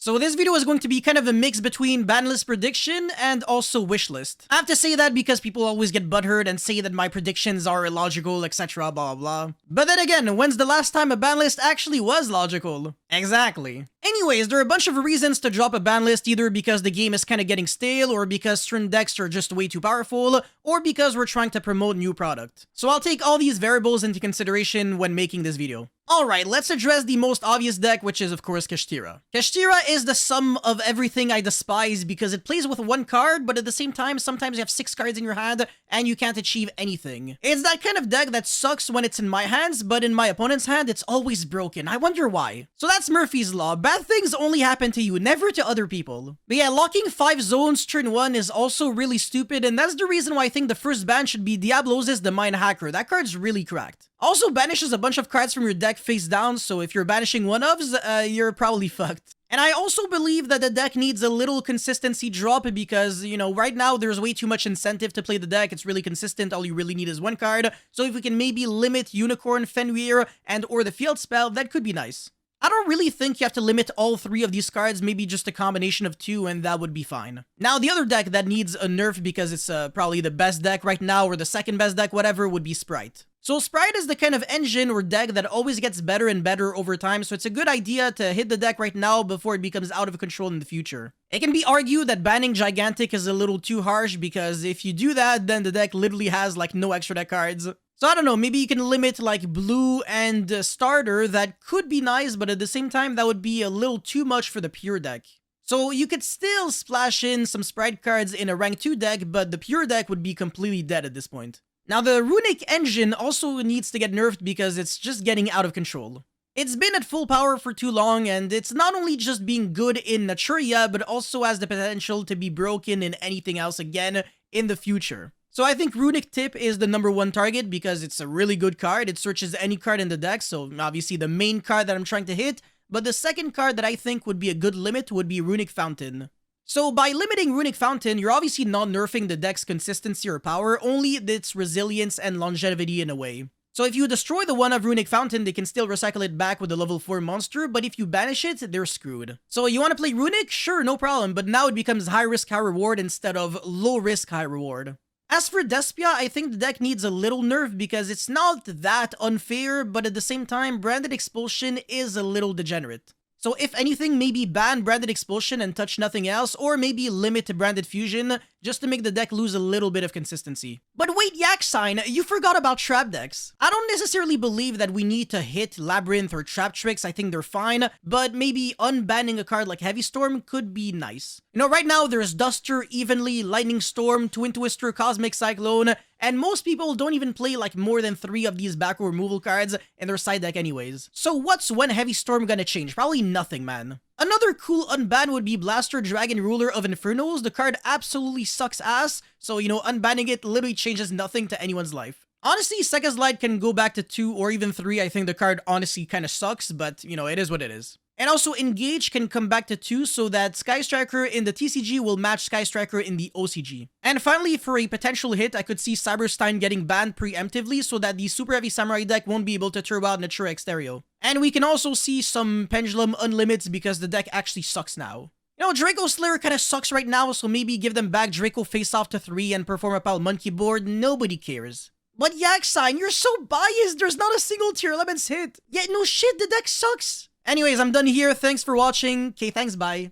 So this video is going to be kind of a mix between banlist prediction and also wishlist. I have to say that because people always get butthurt and say that my predictions are illogical, etc. blah blah blah. But then again, when's the last time a banlist actually was logical? Exactly. Anyways, there are a bunch of reasons to drop a banlist, either because the game is kind of getting stale, or because certain decks are just way too powerful, or because we're trying to promote new product. So I'll take all these variables into consideration when making this video. Alright, let's address the most obvious deck, which is of course Kashtira. Kashtira is the sum of everything I despise because it plays with one card, but at the same time, sometimes you have 6 cards in your hand and you can't achieve anything. It's that kind of deck that sucks when it's in my hands, but in my opponent's hand, it's always broken. I wonder why. So that's Murphy's Law. Bad things only happen to you, never to other people. But yeah, locking 5 zones turn 1 is also really stupid, and that's the reason why I think the first ban should be Diablosis the Mind Hacker. That card's really cracked. Also banishes a bunch of cards from your deck face down, so if you're banishing one-ofs, you're probably fucked. And I also believe that the deck needs a little consistency drop because, you know, right now there's way too much incentive to play the deck. It's really consistent. All you really need is one card. So if we can maybe limit Unicorn, Fenrir, and or the Field Spell, that could be nice. I don't really think you have to limit all 3 of these cards, maybe just a combination of 2, and that would be fine. Now, the other deck that needs a nerf because it's probably the best deck right now, or the second best deck, whatever, would be Sprite. So Sprite is the kind of engine or deck that always gets better and better over time, so it's a good idea to hit the deck right now before it becomes out of control in the future. It can be argued that banning Gigantic is a little too harsh, because if you do that, then the deck literally has like no extra deck cards. So I don't know, maybe you can limit like blue and starter. That could be nice, but at the same time that would be a little too much for the pure deck. So you could still splash in some Sprite cards in a rank 2 deck, but the pure deck would be completely dead at this point. Now the Runic engine also needs to get nerfed because it's just getting out of control. It's been at full power for too long, and it's not only just being good in Naturia, but also has the potential to be broken in anything else again in the future. So I think Runic Tip is the #1 target because it's a really good card. It searches any card in the deck, so obviously the main card that I'm trying to hit, but the second card that I think would be a good limit would be Runic Fountain. So by limiting Runic Fountain, you're obviously not nerfing the deck's consistency or power, only its resilience and longevity in a way. So if you destroy the one of Runic Fountain, they can still recycle it back with a level 4 monster, but if you banish it, they're screwed. So you want to play Runic? Sure, no problem, but now it becomes high risk, high reward instead of low risk, high reward. As for Despia, I think the deck needs a little nerf because it's not that unfair, but at the same time, Branded Expulsion is a little degenerate. So if anything, maybe ban Branded Expulsion and touch nothing else, or maybe limit to Branded Fusion, just to make the deck lose a little bit of consistency. But wait, Yak Sign, you forgot about trap decks. I don't necessarily believe that we need to hit Labyrinth or Trap Tricks, I think they're fine, but maybe unbanning a card like Heavy Storm could be nice. You know, right now there's Duster, Evenly, Lightning Storm, Twin Twister, Cosmic Cyclone, and most people don't even play like more than 3 of these back row removal cards in their side deck anyways. So what's one Heavy Storm gonna change? Probably nothing, man. Another cool unban would be Blaster Dragon Ruler of Infernos. The card absolutely sucks ass, so you know, unbanning it literally changes nothing to anyone's life. Honestly, Sega's Light can go back to 2 or even 3. I think the card honestly kind of sucks, but you know, it is what it is. And also Engage can come back to 2 so that Sky Striker in the TCG will match Sky Striker in the OCG. And finally, for a potential hit, I could see Cyberstein getting banned preemptively so that the Super Heavy Samurai deck won't be able to throw out Natura Exterio. And we can also see some Pendulum Unlimits because the deck actually sucks now. You know, Draco Slayer kind of sucks right now, so maybe give them back Draco Face Off to 3 and perform a Pile Monkey board. Nobody cares. But Yak Sign, you're so biased. There's not a single tier elements hit. Yeah, no shit, the deck sucks. Anyways, I'm done here. Thanks for watching. Okay, thanks, bye.